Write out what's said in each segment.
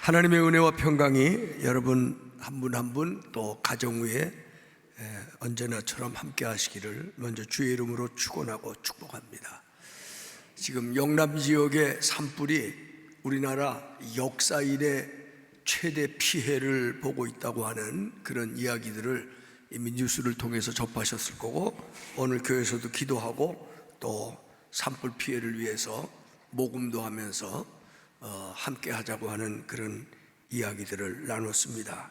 하나님의 은혜와 평강이 여러분 한 분 한 분 또 가정 위에 언제나처럼 함께 하시기를 먼저 주의 이름으로 축원하고 축복합니다. 지금 영남 지역의 산불이 우리나라 역사 이래 최대 피해를 보고 있다고 하는 그런 이야기들을 이미 뉴스를 통해서 접하셨을 거고, 오늘 교회에서도 기도하고 또 산불 피해를 위해서 모금도 하면서 함께 하자고 하는 그런 이야기들을 나눴습니다.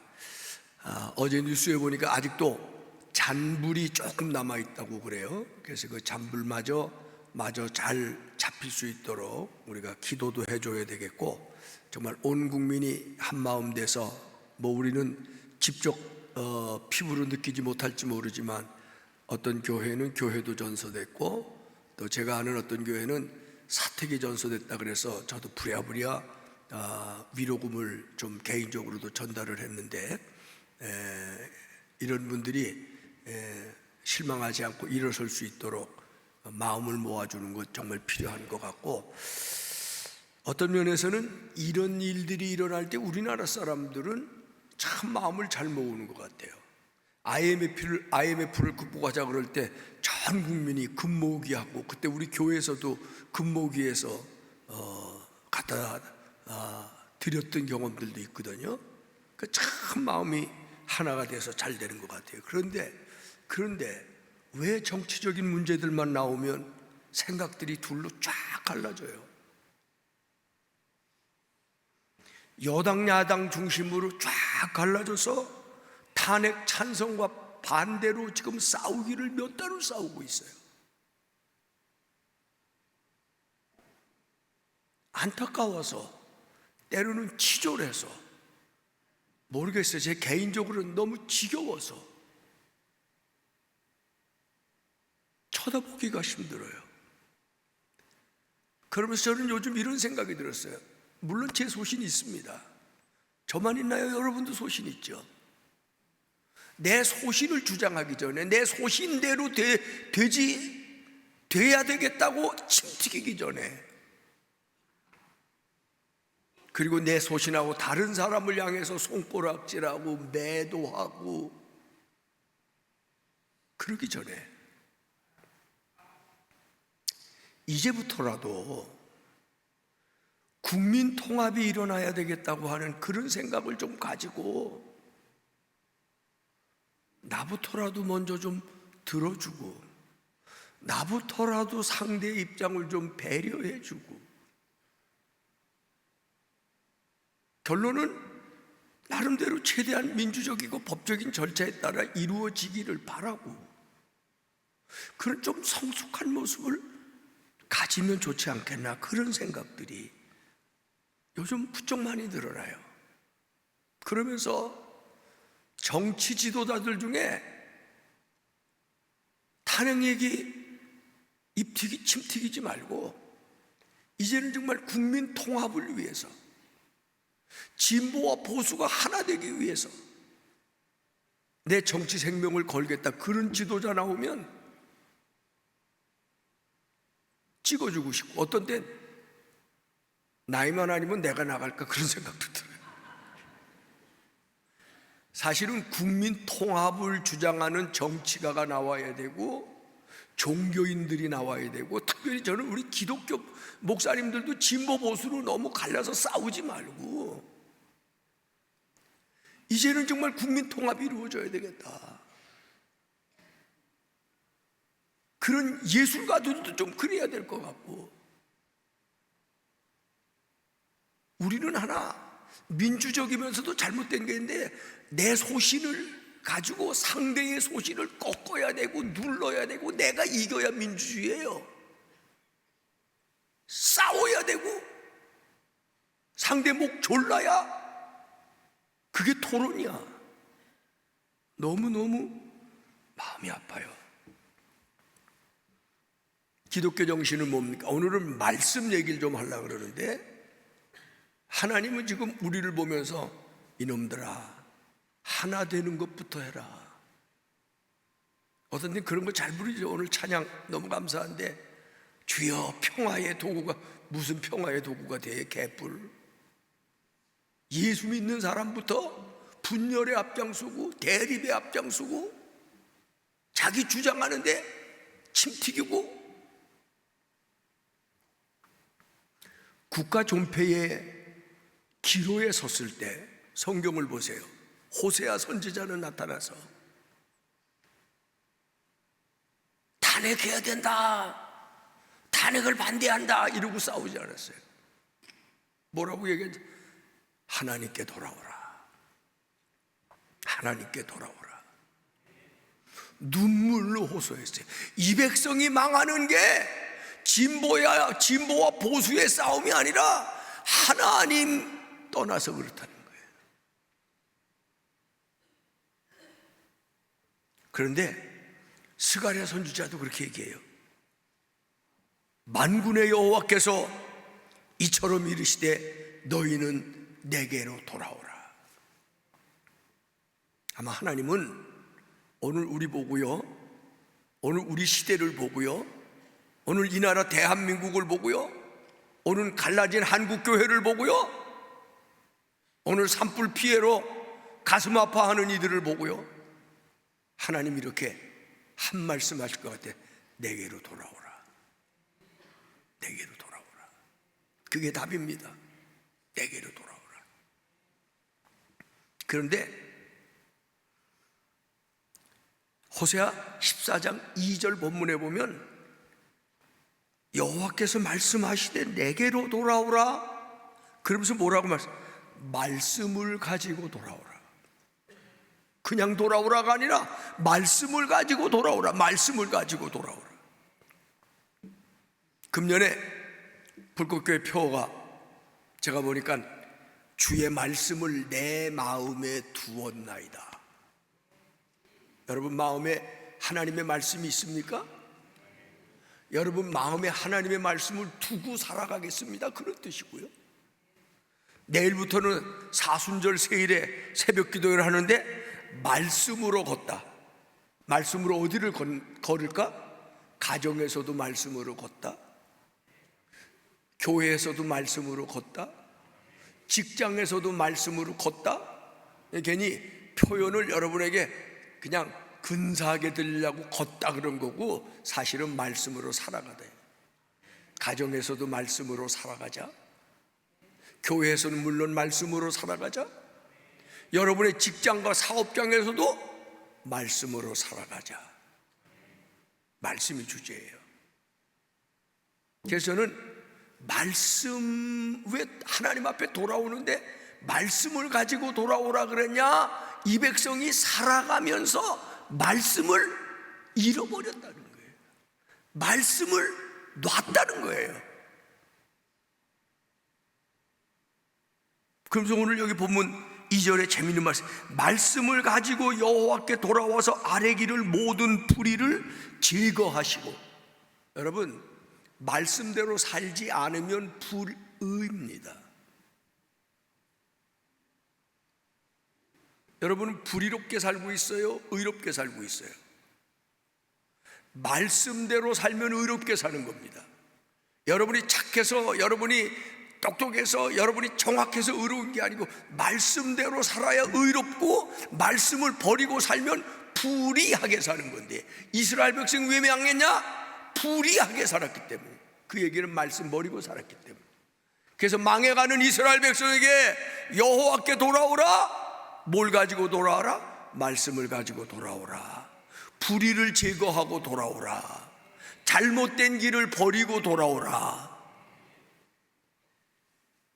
어제 뉴스에 보니까 아직도 잔불이 조금 남아있다고 그래요. 그래서 그 잔불마저 잘 잡힐 수 있도록 우리가 기도도 해줘야 되겠고, 정말 온 국민이 한마음 돼서 우리는 직접 피부로 느끼지 못할지 모르지만 어떤 교회는 교회도 전소됐고, 또 제가 아는 어떤 교회는 사택이 전소됐다 그래서 저도 부랴부랴 위로금을 좀 개인적으로도 전달을 했는데, 이런 분들이 실망하지 않고 일어설 수 있도록 마음을 모아주는 것 정말 필요한 것 같고, 어떤 면에서는 이런 일들이 일어날 때 우리나라 사람들은 참 마음을 잘 모으는 것 같아요. IMF를 극복하자 그럴 때 전 국민이 금 모으기 하고, 그때 우리 교회에서도 금 모으기에서 갖다 드렸던 경험들도 있거든요. 참 마음이 하나가 돼서 잘 되는 것 같아요. 그런데 왜 정치적인 문제들만 나오면 생각들이 둘로 쫙 갈라져요? 여당 야당 중심으로 쫙 갈라져서 탄핵 찬성과 반대로 지금 싸우기를 몇 달을 싸우고 있어요. 안타까워서, 때로는 치졸해서, 모르겠어요. 제 개인적으로는 너무 지겨워서 쳐다보기가 힘들어요. 그러면서 저는 요즘 이런 생각이 들었어요. 물론 제 소신이 있습니다. 저만 있나요? 여러분도 소신 있죠? 내 소신을 주장하기 전에 내 소신대로 돼야 되겠다고 침튀기기 전에, 그리고 내 소신하고 다른 사람을 향해서 손가락질하고 매도하고 그러기 전에, 이제부터라도 국민 통합이 일어나야 되겠다고 하는 그런 생각을 좀 가지고 나부터라도 먼저 좀 들어주고, 나부터라도 상대의 입장을 좀 배려해주고, 결론은 나름대로 최대한 민주적이고 법적인 절차에 따라 이루어지기를 바라고, 그런 좀 성숙한 모습을 가지면 좋지 않겠나, 그런 생각들이 요즘 부쩍 많이 늘어나요. 그러면서 정치 지도자들 중에 탄핵 얘기 침튀기지 말고, 이제는 정말 국민 통합을 위해서, 진보와 보수가 하나 되기 위해서 내 정치 생명을 걸겠다, 그런 지도자 나오면 찍어주고 싶고, 어떤 땐 나이만 아니면 내가 나갈까, 그런 생각도 들어요. 사실은 국민 통합을 주장하는 정치가가 나와야 되고, 종교인들이 나와야 되고, 특별히 저는 우리 기독교 목사님들도 진보 보수로 너무 갈라서 싸우지 말고, 이제는 정말 국민 통합이 이루어져야 되겠다. 그런 예술가들도 좀 그래야 될 것 같고, 우리는 하나 민주적이면서도 잘못된 게 있는데, 내 소신을 가지고 상대의 소신을 꺾어야 되고 눌러야 되고, 내가 이겨야 민주주의예요. 싸워야 되고 상대 목 졸라야 그게 토론이야. 너무너무 마음이 아파요. 기독교 정신은 뭡니까? 오늘은 말씀 얘기를 좀 하려고 그러는데, 하나님은 지금 우리를 보면서 이놈들아, 하나 되는 것부터 해라. 어떤 데 그런 거 잘 부르죠. 오늘 찬양 너무 감사한데, 주여 평화의 도구가, 무슨 평화의 도구가 돼? 개뿔. 예수 믿는 사람부터 분열에 앞장서고 대립에 앞장서고 자기 주장하는데 침 튀기고. 국가 존폐의 기로에 섰을 때 성경을 보세요. 호세아 선지자는 나타나서 탄핵해야 된다, 탄핵을 반대한다 이러고 싸우지 않았어요. 뭐라고 얘기했지? 하나님께 돌아오라, 하나님께 돌아오라. 눈물로 호소했어요. 이 백성이 망하는 게 진보와 보수의 싸움이 아니라 하나님 떠나서 그렇다는 거예요. 그런데 스가랴 선지자도 그렇게 얘기해요. 만군의 여호와께서 이처럼 이르시되 너희는 내게로 돌아오라. 아마 하나님은 오늘 우리 보고요, 오늘 우리 시대를 보고요, 오늘 이 나라 대한민국을 보고요, 오늘 갈라진 한국교회를 보고요, 오늘 산불 피해로 가슴 아파하는 이들을 보고요, 하나님 이렇게 한 말씀 하실 것 같아. 내게로 돌아오라, 내게로 돌아오라. 그게 답입니다. 내게로 돌아오라. 그런데 호세아 14장 2절 본문에 보면 여호와께서 말씀하시되 내게로 돌아오라. 그러면서 뭐라고 말씀을 가지고 돌아오라. 그냥 돌아오라가 아니라 말씀을 가지고 돌아오라. 말씀을 가지고 돌아오라. 금년에 불꽃교회 표어가 제가 보니까 주의 말씀을 내 마음에 두었나이다. 여러분 마음에 하나님의 말씀이 있습니까? 여러분 마음에 하나님의 말씀을 두고 살아가겠습니다, 그런 뜻이고요. 내일부터는 사순절 세일에 새벽 기도를 하는데 말씀으로 걷다. 말씀으로 어디를 걸을까? 가정에서도 말씀으로 걷다, 교회에서도 말씀으로 걷다, 직장에서도 말씀으로 걷다. 괜히 표현을 여러분에게 그냥 근사하게 들리려고 걷다 그런 거고, 사실은 말씀으로 살아가다. 가정에서도 말씀으로 살아가자, 교회에서는 물론 말씀으로 살아가자, 여러분의 직장과 사업장에서도 말씀으로 살아가자. 말씀이 주제예요. 그래서 저는 말씀, 왜 하나님 앞에 돌아오는데 말씀을 가지고 돌아오라 그랬냐? 이 백성이 살아가면서 말씀을 잃어버렸다는 거예요. 말씀을 놨다는 거예요. 그래서 오늘 여기 본문 2절에 재미있는 말씀을 가지고 여호와께 돌아와서 아래기를 모든 불의를 제거하시고. 여러분 말씀대로 살지 않으면 불의입니다. 여러분은 불의롭게 살고 있어요? 의롭게 살고 있어요? 말씀대로 살면 의롭게 사는 겁니다. 여러분이 착해서, 여러분이 똑똑해서, 여러분이 정확해서 의로운 게 아니고 말씀대로 살아야 의롭고, 말씀을 버리고 살면 불의하게 사는 건데, 이스라엘 백성 왜 망했냐? 불의하게 살았기 때문에. 그 얘기는 말씀 버리고 살았기 때문에. 그래서 망해가는 이스라엘 백성에게 여호와께 돌아오라. 뭘 가지고 돌아오라? 말씀을 가지고 돌아오라. 불의를 제거하고 돌아오라. 잘못된 길을 버리고 돌아오라.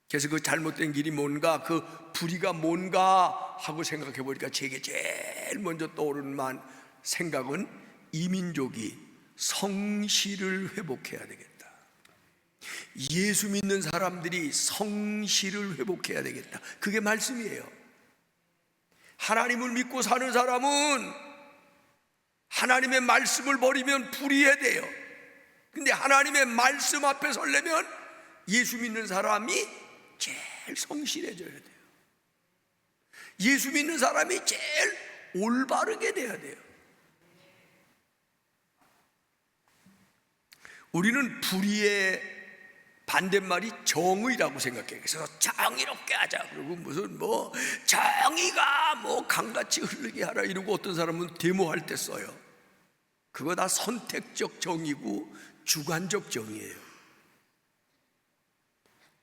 그래서 그 잘못된 길이 뭔가, 그 불의가 뭔가 하고 생각해 보니까 제게 제일 먼저 떠오르는 생각은 이 민족이 성실을 회복해야 되겠다. 예수 믿는 사람들이 성실을 회복해야 되겠다. 그게 말씀이에요. 하나님을 믿고 사는 사람은 하나님의 말씀을 버리면 불의해야 돼요. 근데 하나님의 말씀 앞에 서려면 예수 믿는 사람이 제일 성실해져야 돼요. 예수 믿는 사람이 제일 올바르게 돼야 돼요. 우리는 불의에 반대말이 정의라고 생각해. 그래서 정의롭게 하자. 그리고 무슨 뭐 정의가 뭐 강같이 흐르게 하라 이러고 어떤 사람은 데모할 때 써요. 그거 다 선택적 정의고 주관적 정의예요.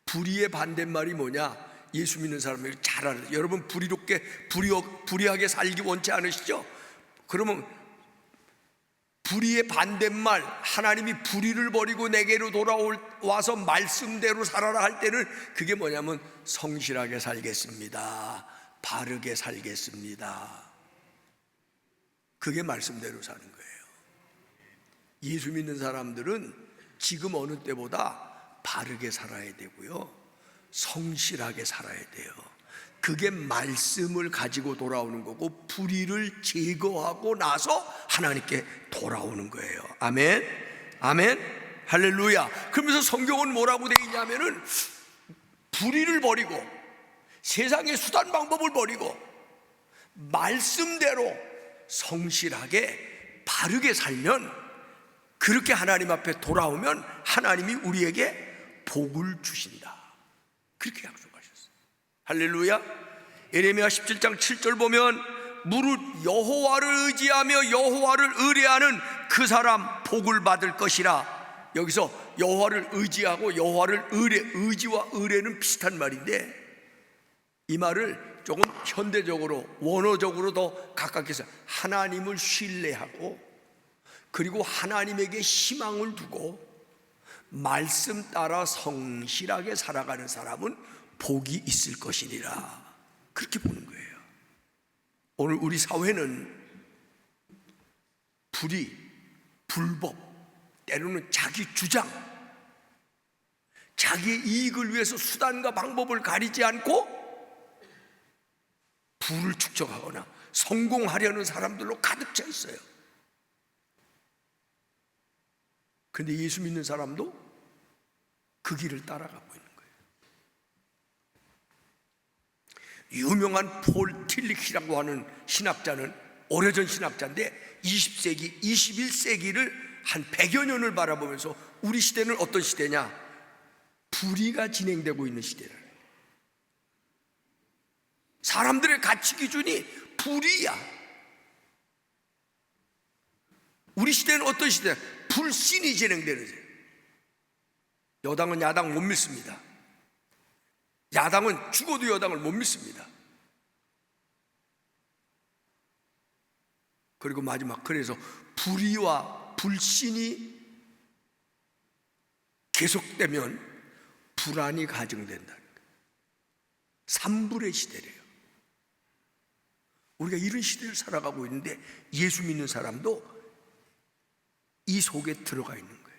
불의의 반대말이 뭐냐? 예수 믿는 사람이 잘 알아요. 여러분 불의하게 살기 원치 않으시죠? 그러면 불의의 반대말, 하나님이 불의를 버리고 내게로 돌아와서 말씀대로 살아라 할 때는 그게 뭐냐면 성실하게 살겠습니다, 바르게 살겠습니다. 그게 말씀대로 사는 거예요. 예수 믿는 사람들은 지금 어느 때보다 바르게 살아야 되고요, 성실하게 살아야 돼요. 그게 말씀을 가지고 돌아오는 거고 불의를 제거하고 나서 하나님께 돌아오는 거예요. 아멘, 아멘, 할렐루야. 그러면서 성경은 뭐라고 되어 있냐면은 불의를 버리고 세상의 수단 방법을 버리고 말씀대로 성실하게 바르게 살면, 그렇게 하나님 앞에 돌아오면 하나님이 우리에게 복을 주신다, 그렇게 약속하셨어요. 할렐루야. 예레미야 17장 7절 보면 무릇 여호와를 의지하며 여호와를 의뢰하는 그 사람 복을 받을 것이라. 여기서 여호와를 의지하고 여호와를 의지와 의뢰는 비슷한 말인데, 이 말을 조금 현대적으로 원어적으로 더 가깝게 해서 하나님을 신뢰하고 그리고 하나님에게 희망을 두고 말씀 따라 성실하게 살아가는 사람은 복이 있을 것이니라, 그렇게 보는 거예요. 오늘 우리 사회는 불의, 불법, 때로는 자기 주장, 자기의 이익을 위해서 수단과 방법을 가리지 않고 부를 축적하거나 성공하려는 사람들로 가득 차 있어요. 그런데 예수 믿는 사람도 그 길을 따라가고 있는 거예요. 유명한 폴 틸리히라고 하는 신학자는 오래전 신학자인데 20세기, 21세기를 한 100여 년을 바라보면서 우리 시대는 어떤 시대냐? 불의가 진행되고 있는 시대라는 거예요. 사람들의 가치 기준이 불의야. 우리 시대는 어떤 시대야? 불신이 진행되는 시대. 여당은 야당 못 믿습니다. 야당은 죽어도 여당을 못 믿습니다. 그리고 마지막, 그래서 불의와 불신이 계속되면 불안이 가중된다는 거예요. 산불의 시대래요. 우리가 이런 시대를 살아가고 있는데 예수 믿는 사람도 이 속에 들어가 있는 거예요.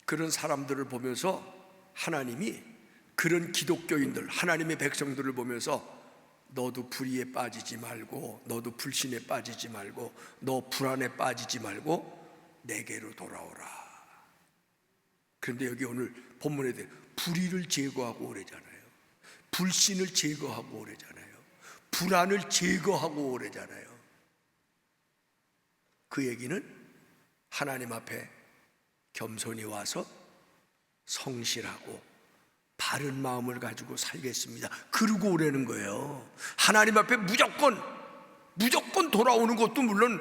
그런 사람들을 보면서 하나님이 그런 기독교인들, 하나님의 백성들을 보면서 너도 불의에 빠지지 말고, 너도 불신에 빠지지 말고, 너 불안에 빠지지 말고 내게로 돌아오라. 그런데 여기 오늘 본문에 대해 불의를 제거하고 오래잖아요. 불신을 제거하고 오래잖아요. 불안을 제거하고 오래잖아요. 그 얘기는 하나님 앞에 겸손히 와서 성실하고 바른 마음을 가지고 살겠습니다, 그러고 오라는 거예요. 하나님 앞에 무조건 돌아오는 것도 물론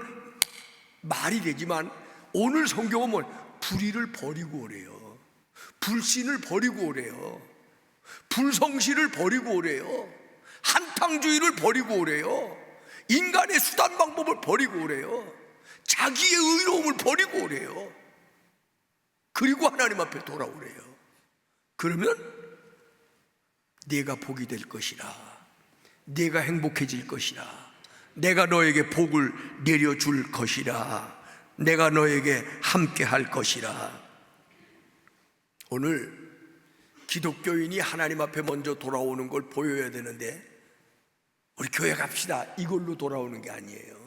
말이 되지만 오늘 성경은 뭐 불의를 버리고 오래요. 불신을 버리고 오래요. 불성실을 버리고 오래요. 한탕주의를 버리고 오래요. 인간의 수단 방법을 버리고 오래요. 자기의 의로움을 버리고 오래요. 그리고 하나님 앞에 돌아오래요. 그러면 내가 복이 될 것이라, 내가 행복해질 것이라, 내가 너에게 복을 내려줄 것이라, 내가 너에게 함께 할 것이라. 오늘 기독교인이 하나님 앞에 먼저 돌아오는 걸 보여야 되는데 우리 교회 갑시다 이걸로 돌아오는 게 아니에요.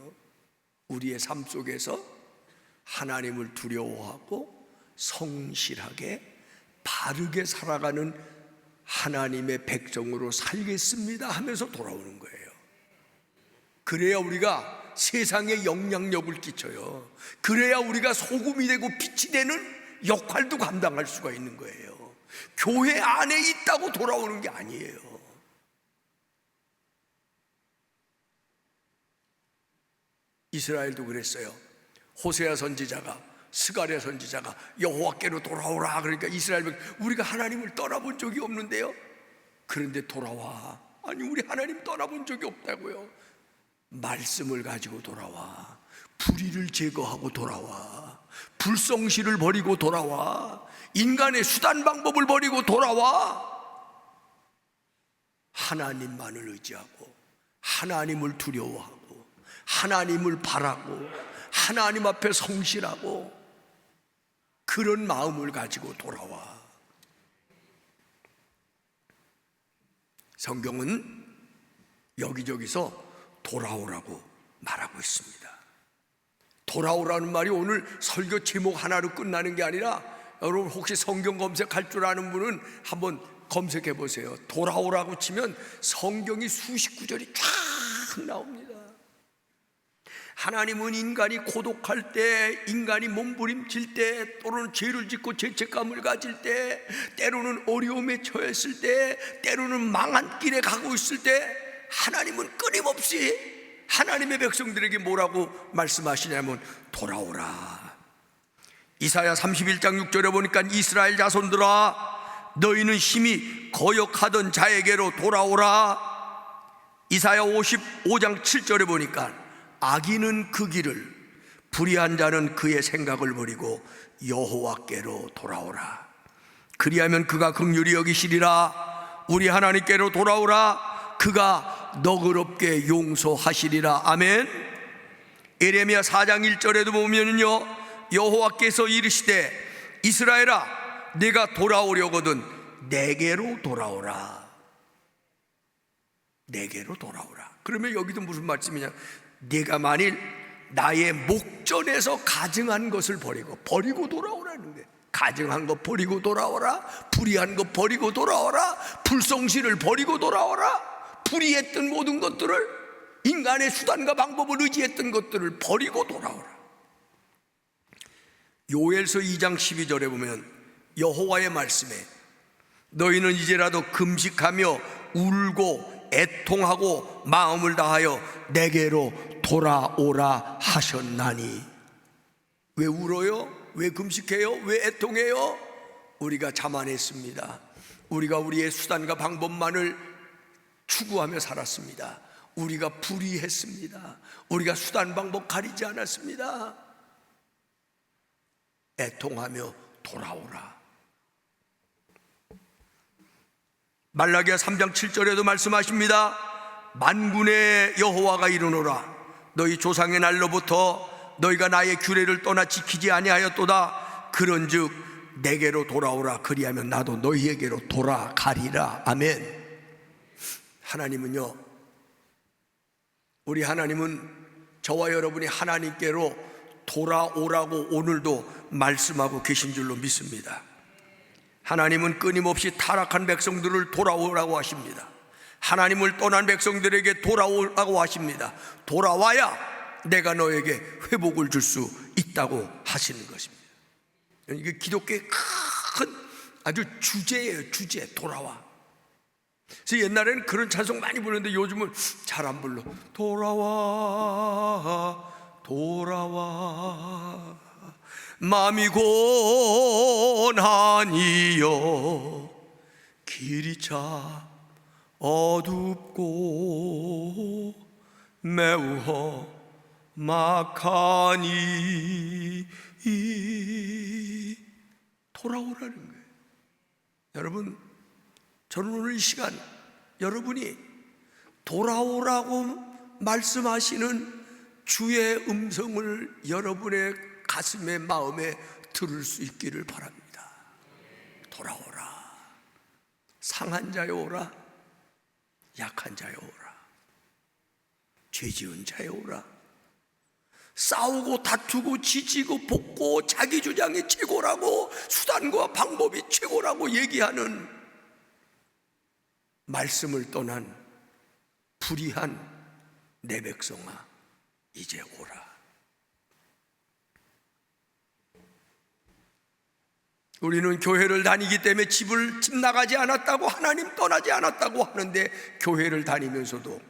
우리의 삶 속에서 하나님을 두려워하고 성실하게 바르게 살아가는 하나님의 백성으로 살겠습니다 하면서 돌아오는 거예요. 그래야 우리가 세상에 영향력을 끼쳐요. 그래야 우리가 소금이 되고 빛이 되는 역할도 감당할 수가 있는 거예요. 교회 안에 있다고 돌아오는 게 아니에요. 이스라엘도 그랬어요. 호세아 선지자가, 스가랴 선지자가 여호와께로 돌아오라 그러니까 이스라엘, 우리가 하나님을 떠나본 적이 없는데요. 그런데 돌아와. 아니, 우리 하나님 떠나본 적이 없다고요. 말씀을 가지고 돌아와. 불의를 제거하고 돌아와. 불성실을 버리고 돌아와. 인간의 수단 방법을 버리고 돌아와. 하나님만을 의지하고 하나님을 두려워하고 하나님을 바라고 하나님 앞에 성실하고 그런 마음을 가지고 돌아와. 성경은 여기저기서 돌아오라고 말하고 있습니다. 돌아오라는 말이 오늘 설교 제목 하나로 끝나는 게 아니라, 여러분 혹시 성경 검색할 줄 아는 분은 한번 검색해 보세요. 돌아오라고 치면 성경이 수십 구절이 쫙 나옵니다. 하나님은 인간이 고독할 때, 인간이 몸부림칠 때, 또는 죄를 짓고 죄책감을 가질 때, 때로는 어려움에 처했을 때, 때로는 망한 길에 가고 있을 때, 하나님은 끊임없이 하나님의 백성들에게 뭐라고 말씀하시냐면 돌아오라. 이사야 31장 6절에 보니까 이스라엘 자손들아 너희는 심히 거역하던 자에게로 돌아오라. 이사야 55장 7절에 보니까 악인은 그 길을, 불의한 자는 그의 생각을 버리고 여호와께로 돌아오라. 그리하면 그가 긍휼히 여기시리라. 우리 하나님께로 돌아오라. 그가 너그럽게 용서하시리라. 아멘. 에레미야 4장 1절에도 보면요, 여호와께서 이르시되 이스라엘아 내가 돌아오려거든 내게로 돌아오라. 내게로 돌아오라. 그러면 여기도 무슨 말씀이냐, 네가 만일 나의 목전에서 가증한 것을 버리고 돌아오라는 거예요. 가증한 것 버리고 돌아오라. 불의한 것 버리고 돌아오라. 불성실을 버리고 돌아오라. 불의했던 모든 것들을, 인간의 수단과 방법을 의지했던 것들을 버리고 돌아오라. 요엘서 2장 12절에 보면 여호와의 말씀에 너희는 이제라도 금식하며 울고 애통하고 마음을 다하여 내게로 돌아오라 하셨나니. 왜 울어요? 왜 금식해요? 왜 애통해요? 우리가 자만했습니다. 우리가 우리의 수단과 방법만을 추구하며 살았습니다. 우리가 불의했습니다. 우리가 수단 방법 가리지 않았습니다. 애통하며 돌아오라. 말라기야 3장 7절에도 말씀하십니다. 만군의 여호와가 이르노라. 너희 조상의 날로부터 너희가 나의 규례를 떠나 지키지 아니하였도다. 그런즉 내게로 돌아오라. 그리하면 나도 너희에게로 돌아가리라. 아멘. 하나님은요, 우리 하나님은 저와 여러분이 하나님께로 돌아오라고 오늘도 말씀하고 계신 줄로 믿습니다. 하나님은 끊임없이 타락한 백성들을 돌아오라고 하십니다. 하나님을 떠난 백성들에게 돌아오라고 하십니다. 돌아와야 내가 너에게 회복을 줄 수 있다고 하시는 것입니다. 이게 기독교의 큰 아주 주제예요. 주제. 돌아와. 그래서 옛날에는 그런 찬송 많이 부르는데 요즘은 잘 안 불러. 돌아와 돌아와 마음이 고난이여 길이 참 어둡고 매우 험악하니 돌아오라는 거예요. 여러분, 저는 오늘 이 시간 여러분이 돌아오라고 말씀하시는 주의 음성을 여러분의 가슴에 마음에 들을 수 있기를 바랍니다. 돌아오라. 상한 자여 오라. 약한 자여 오라. 죄 지은 자여 오라. 싸우고 다투고 지지고 볶고 자기 주장이 최고라고, 수단과 방법이 최고라고 얘기하는 말씀을 떠난 불의한 내 백성아, 이제 오라. 우리는 교회를 다니기 때문에 집 나가지 않았다고, 하나님 떠나지 않았다고 하는데 교회를 다니면서도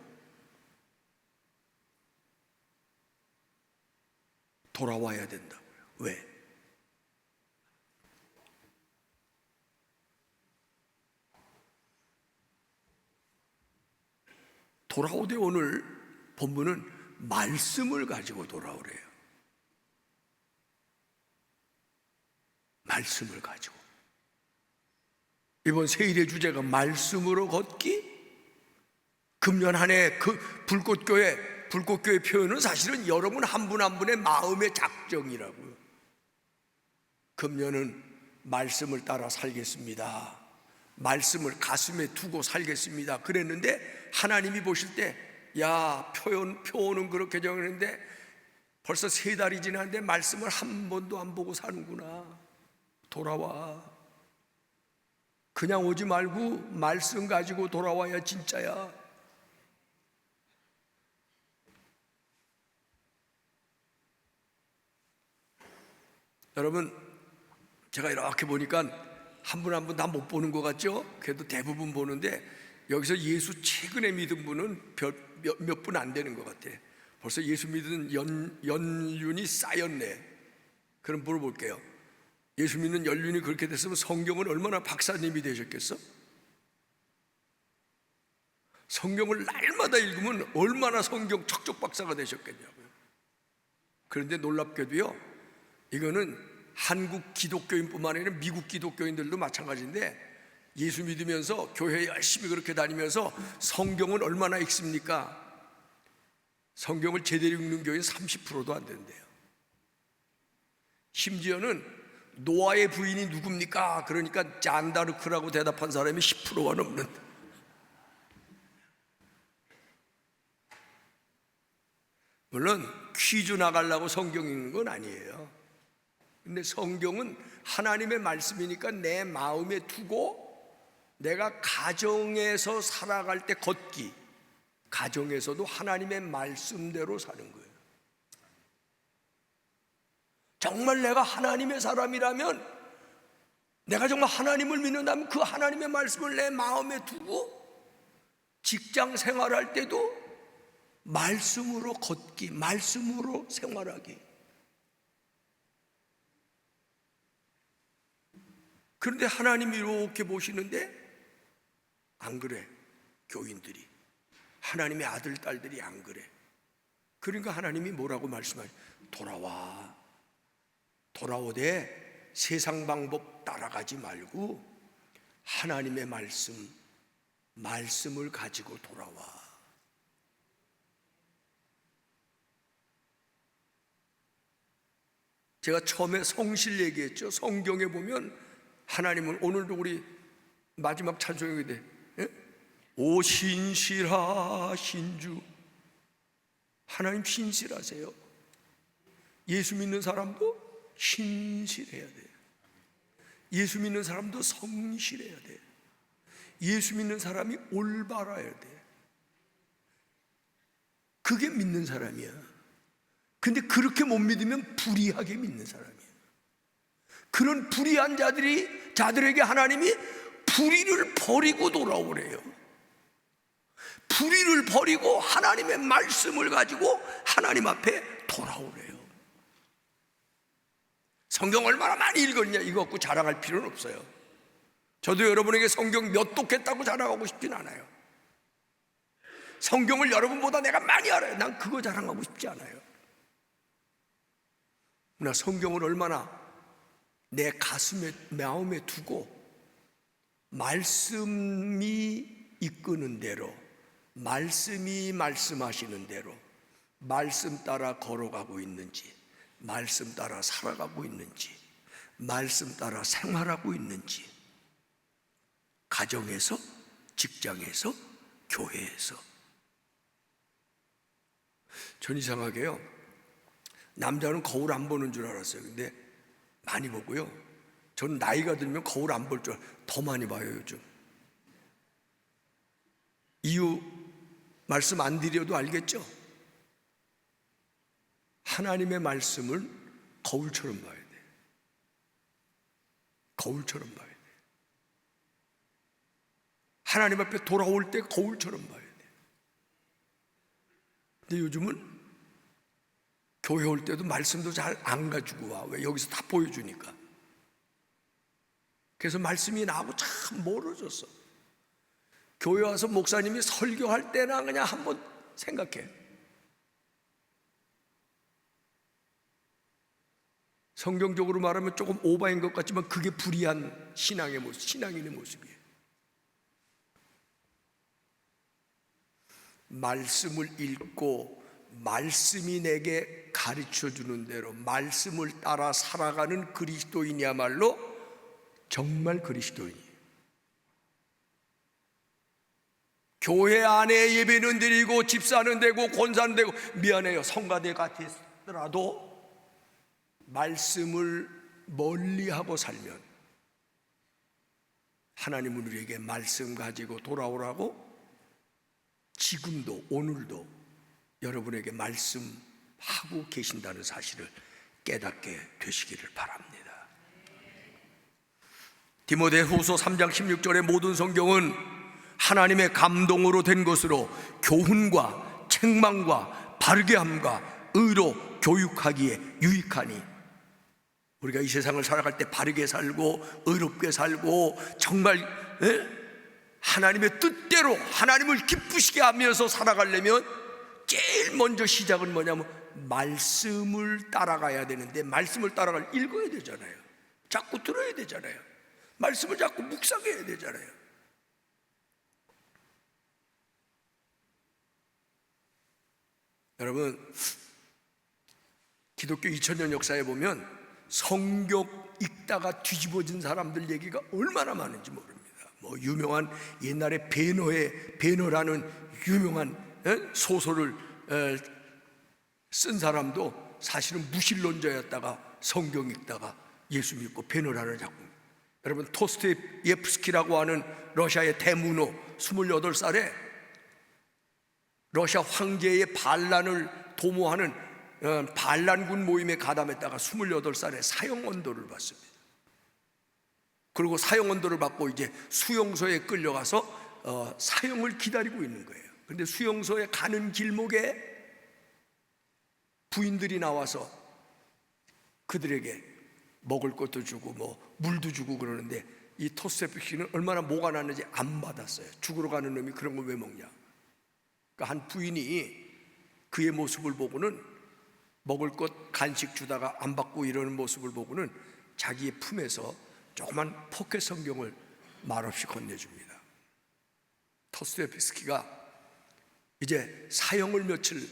돌아와야 된다고요. 왜? 돌아오되 오늘 본문은 말씀을 가지고 돌아오래요. 말씀을 가지고. 이번 세일의 주제가 말씀으로 걷기? 금년 한 해 그 불꽃교회 표현은 사실은 여러분 한 분 한 분의 마음의 작정이라고요. 금년은 말씀을 따라 살겠습니다. 말씀을 가슴에 두고 살겠습니다. 그랬는데 하나님이 보실 때, 야, 표현은 그렇게 정했는데 벌써 3달이 지났는데 말씀을 한 번도 안 보고 사는구나. 돌아와. 그냥 오지 말고 말씀 가지고 돌아와야 진짜야. 여러분, 제가 이렇게 보니까 한 분 한 분 다 못 보는 것 같죠? 그래도 대부분 보는데 여기서 예수 최근에 믿은 분은 몇 분 안 되는 것 같아. 벌써 예수 믿은 연륜이 쌓였네. 그럼 물어볼게요. 예수 믿는 연륜이 그렇게 됐으면 성경은 얼마나 박사님이 되셨겠어? 성경을 날마다 읽으면 얼마나 성경 척척 박사가 되셨겠냐고요. 그런데 놀랍게도요, 이거는 한국 기독교인뿐만 아니라 미국 기독교인들도 마찬가지인데, 예수 믿으면서 교회 열심히 그렇게 다니면서 성경을 얼마나 읽습니까? 성경을 제대로 읽는 교회는 30%도 안 된대요. 심지어는 노아의 부인이 누굽니까? 그러니까 잔다르크라고 대답한 사람이 10%가 넘는다. 물론 퀴즈 나가려고 성경 읽는 건 아니에요. 근데 성경은 하나님의 말씀이니까 내 마음에 두고 내가 가정에서 살아갈 때 걷기, 가정에서도 하나님의 말씀대로 사는 거예요. 정말 내가 하나님의 사람이라면, 내가 정말 하나님을 믿는다면 그 하나님의 말씀을 내 마음에 두고 직장 생활할 때도 말씀으로 걷기, 말씀으로 생활하기. 그런데 하나님이 이렇게 보시는데 안 그래. 교인들이, 하나님의 아들, 딸들이 안 그래. 그러니까 하나님이 뭐라고 말씀하세요? 돌아와. 돌아오되 세상 방법 따라가지 말고 하나님의 말씀을 가지고 돌아와. 제가 처음에 성실 얘기했죠. 성경에 보면 하나님은, 오늘도 우리 마지막 찬송이 돼. 오 신실하신 주. 하나님 신실하세요. 예수 믿는 사람도 신실해야 돼요. 예수 믿는 사람도 성실해야 돼요. 예수 믿는 사람이 올바라야 돼. 그게 믿는 사람이야. 근데 그렇게 못 믿으면 불의하게 믿는 사람이야. 그런 불의한 자들에게 하나님이 불의를 버리고 돌아오래요. 불의를 버리고 하나님의 말씀을 가지고 하나님 앞에 돌아오래요. 성경 얼마나 많이 읽었냐 이거 갖고 자랑할 필요는 없어요. 저도 여러분에게 성경 몇 독했다고 자랑하고 싶진 않아요. 성경을 여러분보다 내가 많이 알아요. 난 그거 자랑하고 싶지 않아요. 나 성경을 얼마나 내 가슴에, 마음에 두고 말씀이 이끄는 대로, 말씀이 말씀하시는 대로 말씀 따라 걸어가고 있는지, 말씀 따라 살아가고 있는지, 말씀 따라 생활하고 있는지, 가정에서, 직장에서, 교회에서. 전 이상하게요, 남자는 거울 안 보는 줄 알았어요. 근데 많이 보고요, 저는 나이가 들면 거울 안 볼 줄 더 많이 봐요. 요즘 이유 말씀 안 드려도 알겠죠? 하나님의 말씀을 거울처럼 봐야 돼. 거울처럼 봐야 돼. 하나님 앞에 돌아올 때 거울처럼 봐야 돼. 근데 요즘은 교회 올 때도 말씀도 잘 안 가지고 와. 왜? 여기서 다 보여주니까. 그래서 말씀이 나하고 참 멀어졌어. 교회 와서 목사님이 설교할 때나 그냥 한번 생각해. 성경적으로 말하면 조금 오바인 것 같지만 그게 불의한 신앙의 모습, 신앙인의 모습이에요. 말씀을 읽고 말씀이 내게 가르쳐 주는 대로 말씀을 따라 살아가는 그리스도인이야말로 정말 그리스도인이에요. 교회 안에 예배는 드리고 집사는 되고 권사는 되고, 미안해요, 성가대 같았더라도 말씀을 멀리하고 살면 하나님은 우리에게 말씀 가지고 돌아오라고 지금도 오늘도 여러분에게 말씀하고 계신다는 사실을 깨닫게 되시기를 바랍니다. 디모데후서 3장 16절의 모든 성경은 하나님의 감동으로 된 것으로 교훈과 책망과 바르게 함과 의로 교육하기에 유익하니, 우리가 이 세상을 살아갈 때 바르게 살고 의롭게 살고 정말 하나님의 뜻대로 하나님을 기쁘시게 하면서 살아가려면 제일 먼저 시작은 뭐냐면 말씀을 따라가야 되는데, 말씀을 따라갈 읽어야 되잖아요. 자꾸 들어야 되잖아요. 말씀을 자꾸 묵상해야 되잖아요. 여러분, 기독교 2000년 역사에 보면 성경 읽다가 뒤집어진 사람들 얘기가 얼마나 많은지 모릅니다. 뭐 유명한 옛날에 베너라는 유명한 소설을 쓴 사람도 사실은 무신론자였다가 성경 읽다가 예수 믿고 베너라는 작품. 여러분, 토스토예프스키라고 하는 러시아의 대문호 28살에 러시아 황제의 반란을 도모하는 반란군 모임에 가담했다가 28살에 사형언도를 받습니다. 그리고 사형언도를 받고 이제 수용소에 끌려가서 사형을 기다리고 있는 거예요. 그런데 수용소에 가는 길목에 부인들이 나와서 그들에게 먹을 것도 주고 뭐 물도 주고 그러는데, 이 토스토예프스키는 얼마나 뭐가 났는지 안 받았어요. 죽으러 가는 놈이 그런 걸 왜 먹냐. 그러니까 한 부인이 그의 모습을 보고는, 먹을 것 간식 주다가 안 받고 이러는 모습을 보고는 자기의 품에서 조그만 포켓 성경을 말없이 건네줍니다. 토스토예프스키가 이제 사형을 며칠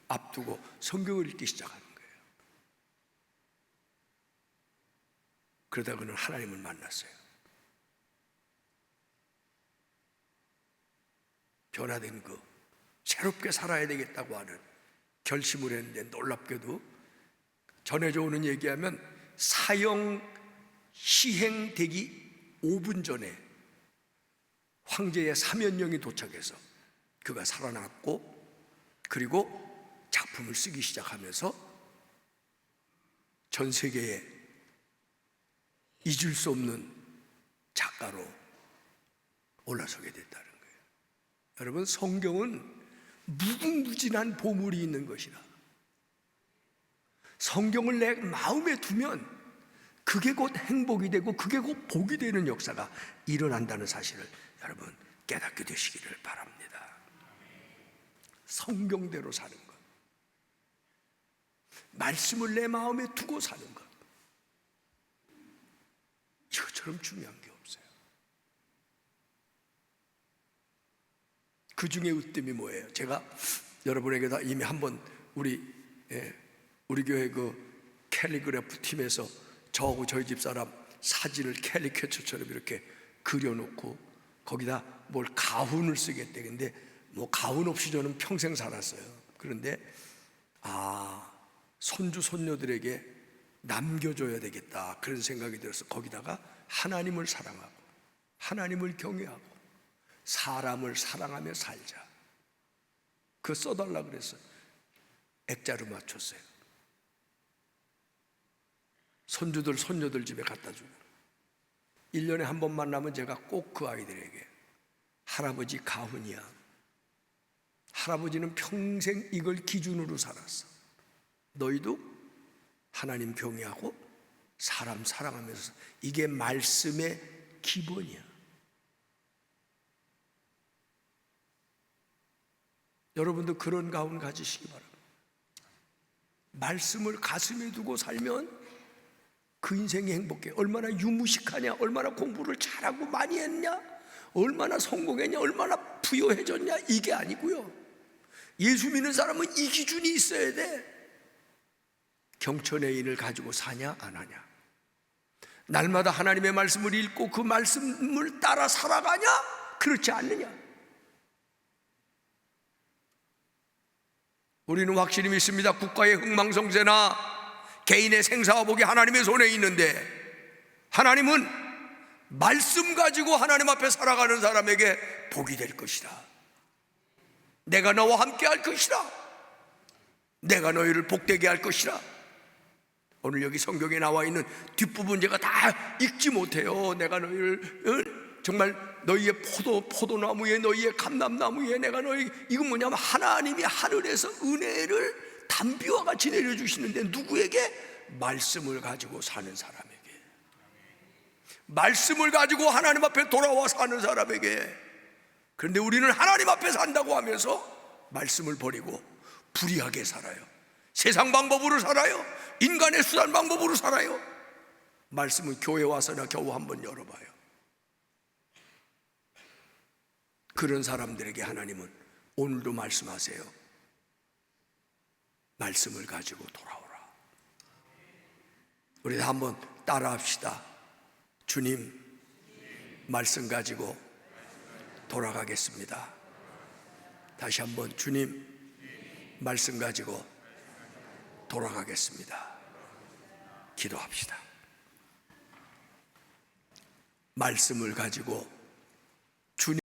앞두고 성경을 읽기 시작하는 거예요. 그러다 그는 하나님을 만났어요. 변화된 그 새롭게 살아야 되겠다고 하는 결심을 했는데, 놀랍게도 전해져 오는 얘기하면 사형 시행되기 5분 전에 황제의 사면령이 도착해서 그가 살아났고, 그리고 작품을 쓰기 시작하면서 전 세계에 잊을 수 없는 작가로 올라서게 됐다는 거예요. 여러분, 성경은 무궁무진한 보물이 있는 것이라, 성경을 내 마음에 두면 그게 곧 행복이 되고 그게 곧 복이 되는 역사가 일어난다는 사실을 여러분 깨닫게 되시기를 바랍니다. 성경대로 사는 것, 말씀을 내 마음에 두고 사는 것, 이것처럼 중요한 게 없어요. 그 중에 으뜸이 뭐예요? 제가 여러분에게 다 이미 한번 우리 교회 그 캘리그래프 팀에서 저하고 저희 집사람 사진을 캐리케처처럼 이렇게 그려놓고 거기다 뭘 가훈을 쓰겠대. 근데 뭐 가훈 없이 저는 평생 살았어요. 그런데 손주 손녀들에게 남겨줘야 되겠다 그런 생각이 들어서 거기다가 하나님을 사랑하고 하나님을 경외하고 사람을 사랑하며 살자, 그거 써달라 그랬어요. 액자로 맞췄어요. 손주들 손녀들 집에 갖다 주고 1년에 한 번 만나면 제가 꼭 그 아이들에게 할아버지 가훈이야, 할아버지는 평생 이걸 기준으로 살았어. 너희도 하나님 경외하고 사람 사랑하면서 이게 말씀의 기본이야. 여러분도 그런 가훈 가지시기 바랍니다. 말씀을 가슴에 두고 살면 그 인생이 행복해. 얼마나 유무식하냐, 얼마나 공부를 잘하고 많이 했냐, 얼마나 성공했냐, 얼마나 부유해졌냐, 이게 아니고요. 예수 믿는 사람은 이 기준이 있어야 돼. 경천의 인을 가지고 사냐 안 하냐, 날마다 하나님의 말씀을 읽고 그 말씀을 따라 살아가냐, 그렇지 않느냐. 우리는 확실히 믿습니다. 국가의 흥망성쇠나 개인의 생사화복이 하나님의 손에 있는데, 하나님은 말씀 가지고 하나님 앞에 살아가는 사람에게 복이 될 것이다. 내가 너와 함께 할 것이다. 내가 너희를 복되게 할 것이다. 오늘 여기 성경에 나와 있는 뒷부분 제가 다 읽지 못해요. 내가 너희를 정말 너희의 포도나무에, 너희의 감람나무에 내가 너희, 이건 뭐냐면 하나님이 하늘에서 은혜를 담비와 같이 내려주시는데, 누구에게? 말씀을 가지고 사는 사람에게, 말씀을 가지고 하나님 앞에 돌아와 사는 사람에게. 그런데 우리는 하나님 앞에 산다고 하면서 말씀을 버리고 불의하게 살아요. 세상 방법으로 살아요. 인간의 수단 방법으로 살아요. 말씀은 교회 와서나 겨우 한번 열어봐요. 그런 사람들에게 하나님은 오늘도 말씀하세요. 말씀을 가지고 돌아오라. 우리 다 한번 따라합시다. 주님, 말씀 가지고 돌아가겠습니다. 다시 한번, 주님, 말씀 가지고 돌아가겠습니다. 기도합시다. 말씀을 가지고